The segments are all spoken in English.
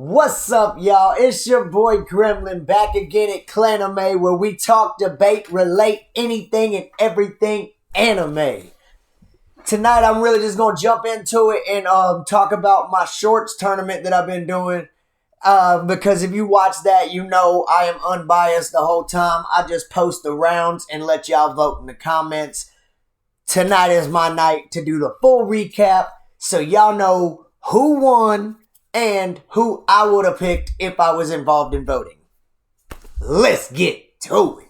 What's up, y'all? It's your boy Gremlin back again at Clanime, where we talk, debate, relate anything and everything anime. Tonight, I'm really just gonna jump into it and talk about my shorts tournament that I've been doing. Because if you watch that, you know I am unbiased the whole time. I just post the rounds and let y'all vote in the comments. Tonight is my night to do the full recap, so y'all know who won and who I would have picked if I was involved in voting. Let's get to it.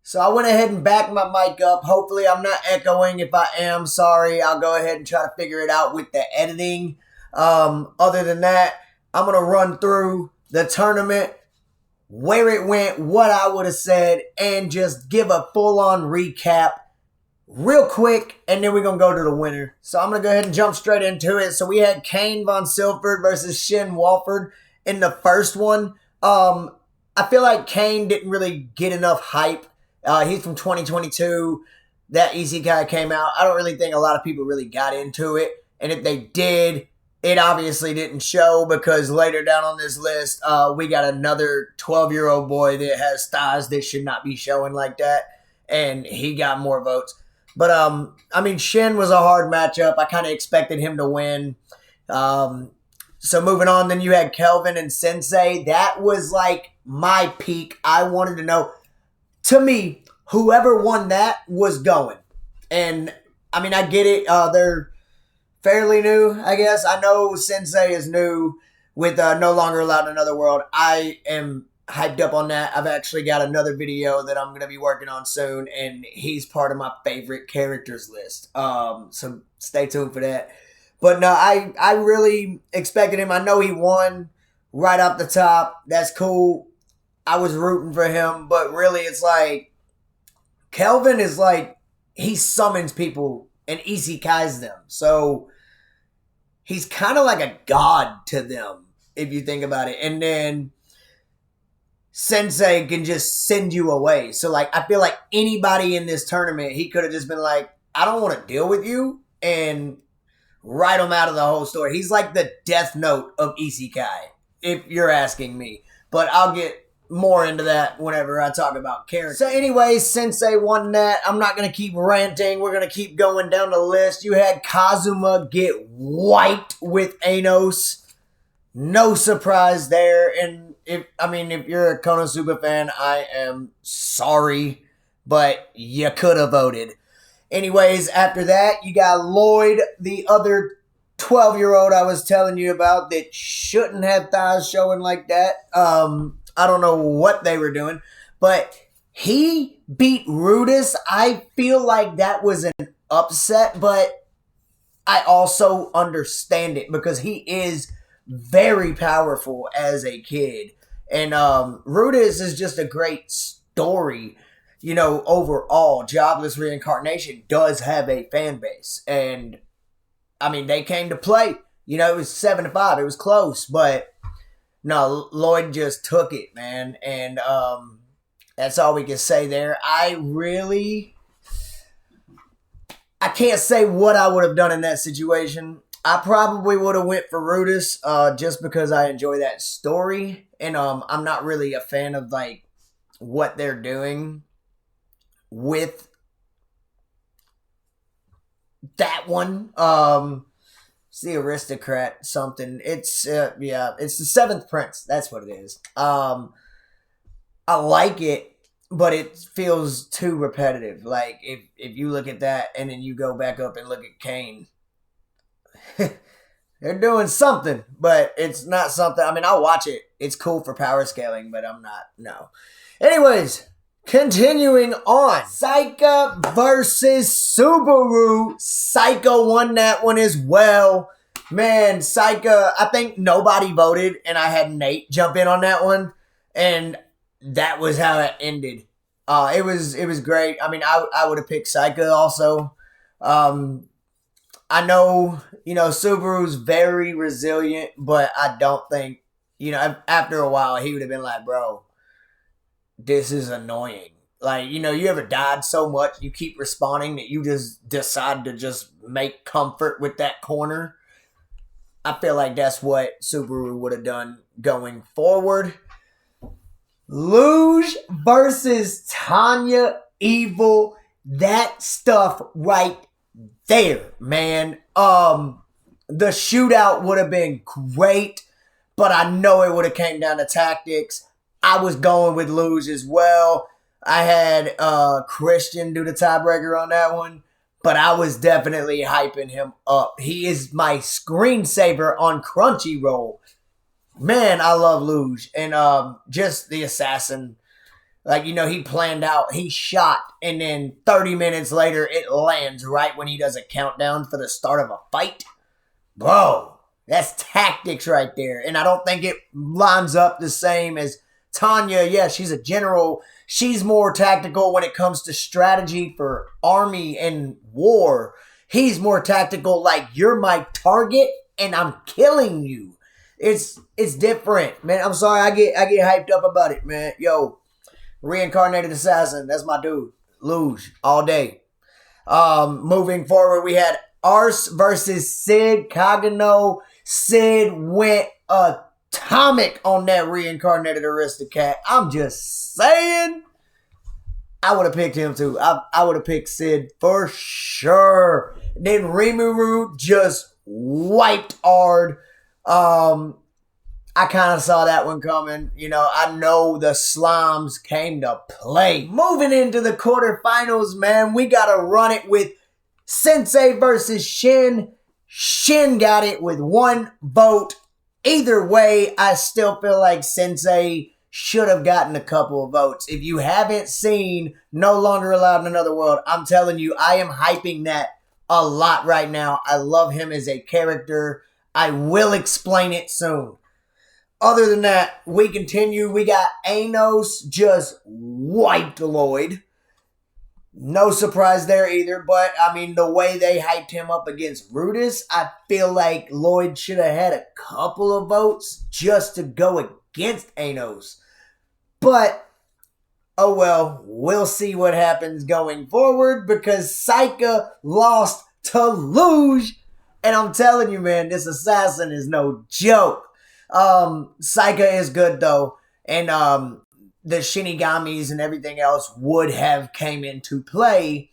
So I went ahead and backed my mic up. Hopefully I'm not echoing. If I am, sorry. I'll go ahead and try to figure it out with the editing. Other than that, I'm going to run through the tournament, where it went, what I would have said, and just give a full-on recap real quick, and then we're going to go to the winner. So I'm going to go ahead and jump straight into it. So we had Kane Von Silford versus Shin Walford in the first one. I feel like Kane didn't really get enough hype. He's from 2022. That Isekai came out. I don't really think a lot of people really got into it. And if they did, it obviously didn't show, because later down on this list, we got another 12-year-old boy that has thighs that should not be showing like that. And he got more votes. But, I mean, Shin was a hard matchup. I kind of expected him to win. So moving on, then you had Kelvin and Sensei. That was like my peak. I wanted to know. To me, whoever won that was going. And, I mean, I get it. They're fairly new, I guess. I know Sensei is new with No Longer Allowed in Another World. I am hyped up on that. I've actually got another video that I'm going to be working on soon, and he's part of my favorite characters list. So stay tuned for that. But no, I really expected him. I know he won right off the top. That's cool. I was rooting for him, but really it's like Kelvin is like, he summons people and isekais them. So he's kind of like a god to them, if you think about it. And then Sensei can just send you away. So like, I feel like anybody in this tournament, he could have just been like, I don't want to deal with you, and write him out of the whole story. He's like the Death Note of isekai, if you're asking me. But I'll get more into that whenever I talk about characters. So anyway, Sensei won that. I'm not going to keep ranting. We're going to keep going down the list. You had Kazuma get wiped with Anos. No surprise there. And if you're a Konosuba fan, I am sorry, but you could have voted. Anyways, after that, you got Lloyd, the other 12-year-old I was telling you about that shouldn't have thighs showing like that. I don't know what they were doing, but he beat Rudis. I feel like that was an upset, but I also understand it because he is very powerful as a kid. And Rudis is just a great story. You know, overall, Jobless Reincarnation does have a fan base. And, I mean, they came to play. You know, it was 7-5. It was close, but no, Lloyd just took it, man. And that's all we can say there. I can't say what I would have done in that situation. I probably would have went for Rudis just because I enjoy that story. And I'm not really a fan of, like, what they're doing with that one. It's the Aristocrat something. It's it's the Seventh Prince. That's what it is. I like it, but it feels too repetitive. Like if you look at that and then you go back up and look at Kane, they're doing something, but it's not something. I mean, I'll watch it. It's cool for power scaling, but I'm not. No. Anyways, continuing on. Saika versus Subaru. Saika won that one as well. Man, Saika, I think nobody voted, and I had Nate jump in on that one, and that was how it ended. It was great. I mean, I would have picked Saika also. I know, Subaru's very resilient, but I don't think after a while, he would have been like, bro, this is annoying. Like, you ever died so much, you keep respawning that you just decide to just make comfort with that corner. I feel like that's what Subaru would have done going forward. Luge versus Tanya Evil. That stuff right there, man. The shootout would have been great, but I know it would have came down to tactics. I was going with Luge as well. I had Christian do the tiebreaker on that one, but I was definitely hyping him up. He is my screensaver on Crunchyroll. Man, I love Luge. And just the assassin. Like, he planned out, he shot, and then 30 minutes later, it lands right when he does a countdown for the start of a fight. Bro, that's tactics right there. And I don't think it lines up the same as Tanya. Yeah, she's a general. She's more tactical when it comes to strategy for army and war. He's more tactical, like, you're my target, and I'm killing you. It's different, man. I'm sorry, I get hyped up about it, man. Yo, reincarnated assassin, that's my dude. Luge all day. Moving forward, we had Arse versus Sid Kagano. Sid went atomic on that reincarnated Aristocat. I'm just saying, I would have picked him too. I would have picked Sid for sure. Then Rimuru just wiped Ard. I kind of saw that one coming. I know the slimes came to play. Moving into the quarterfinals, man, we got to run it with Sensei versus Shin. Shin got it with 1 vote. Either way, I still feel like Sensei should have gotten a couple of votes. If you haven't seen No Longer Allowed in Another World, I'm telling you, I am hyping that a lot right now. I love him as a character. I will explain it soon. Other than that, we continue. We got Anos just wiped Lloyd. No surprise there either, but I mean, the way they hyped him up against Brutus, I feel like Lloyd should have had a couple of votes just to go against Anos. But, oh well, we'll see what happens going forward because Saika lost to Luge. And I'm telling you, man, this assassin is no joke. Saika is good though, and the Shinigamis and everything else would have came into play,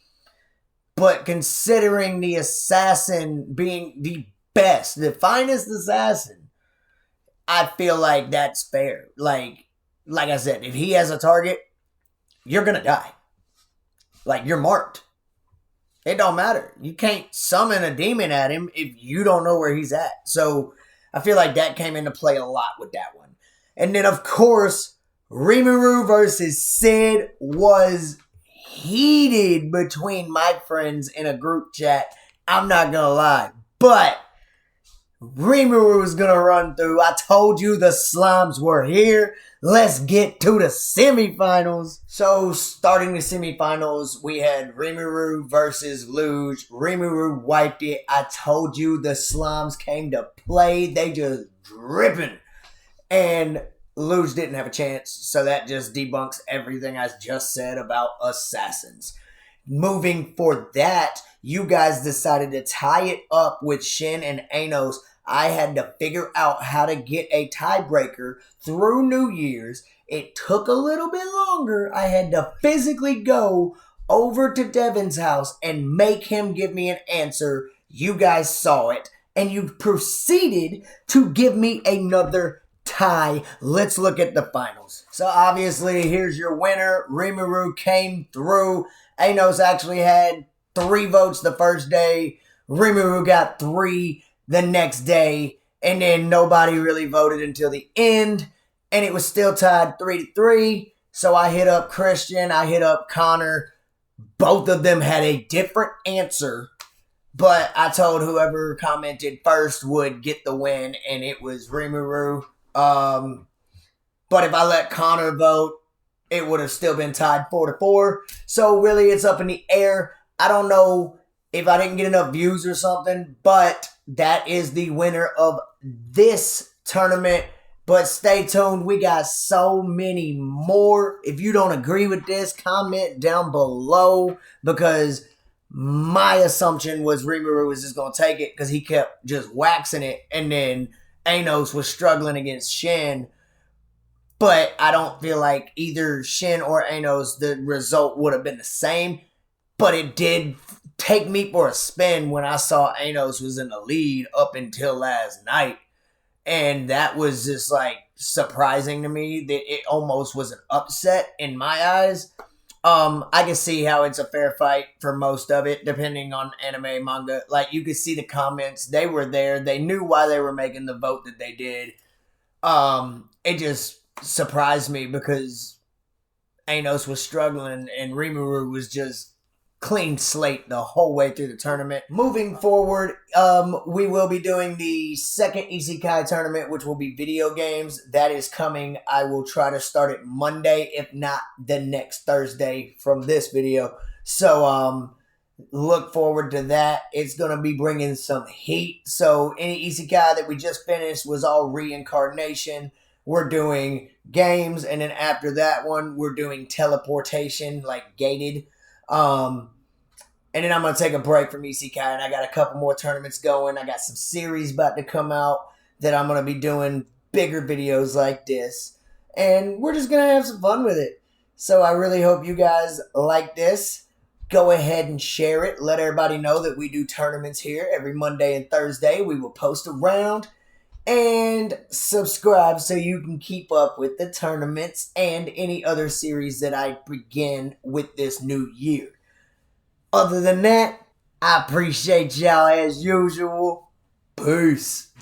but considering the assassin being the best, the finest assassin, I feel like that's fair. Like I said, if he has a target, you're gonna die. Like, you're marked. It don't matter. You can't summon a demon at him if you don't know where he's at. So I feel like that came into play a lot with that one. And then, of course, Rimuru versus Sid was heated between my friends in a group chat. I'm not going to lie. But Rimuru was going to run through. I told you the slimes were here. Let's get to the semifinals. So, starting the semifinals, we had Rimuru versus Luge. Rimuru wiped it. I told you the slimes came to play. They just dripping. And Luge didn't have a chance. So that just debunks everything I just said about assassins. Moving for that, you guys decided to tie it up with Shin and Anos. I had to figure out how to get a tiebreaker through New Year's. It took a little bit longer. I had to physically go over to Devin's house and make him give me an answer. You guys saw it. And you proceeded to give me another tie. Let's look at the finals. So obviously, here's your winner. Rimuru came through. Anos actually had 3 votes the first day. Rimuru got 3 the next day, and then nobody really voted until the end, and it was still tied 3-3. So I hit up Christian, I hit up Connor. Both of them had a different answer, but I told whoever commented first would get the win, and it was Rimuru. But if I let Connor vote, it would have still been tied 4-4. So really, it's up in the air. I don't know if I didn't get enough views or something, but that is the winner of this tournament. But stay tuned. We got so many more. If you don't agree with this, comment down below, because my assumption was Rimuru was just going to take it because he kept just waxing it, and then Anos was struggling against Shin. But I don't feel like either Shin or Anos, the result would have been the same. But it did take me for a spin when I saw Anos was in the lead up until last night. And that was just like surprising to me that it almost was an upset in my eyes. I can see how it's a fair fight for most of it, depending on anime, manga. Like, you could see the comments. They were there. They knew why they were making the vote that they did. It just surprised me because Anos was struggling and Rimuru was just clean slate the whole way through the tournament. Moving forward, we will be doing the second Isekai tournament, which will be video games. That is coming. I will try to start it Monday, if not the next Thursday from this video. So, look forward to that. It's going to be bringing some heat. So, any Isekai that we just finished was all reincarnation. We're doing games, and then after that one, we're doing teleportation, like gated. And then I'm going to take a break from Isekai, and I got a couple more tournaments going. I got some series about to come out that I'm going to be doing bigger videos like this. And we're just going to have some fun with it. So I really hope you guys like this. Go ahead and share it. Let everybody know that we do tournaments here every Monday and Thursday. We will post around. And subscribe so you can keep up with the tournaments and any other series that I begin with this new year. Other than that, I appreciate y'all as usual. Peace.